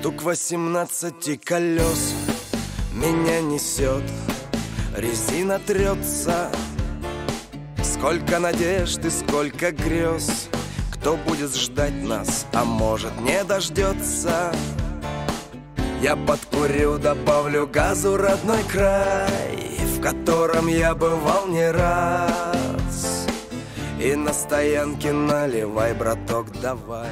Стук 18 колес меня несет, резина трется. Сколько надежд и сколько грез, кто будет ждать нас, а может не дождется. Я подкурю, добавлю газу родной край, в котором я бывал не раз. И на стоянке наливай, браток, давай.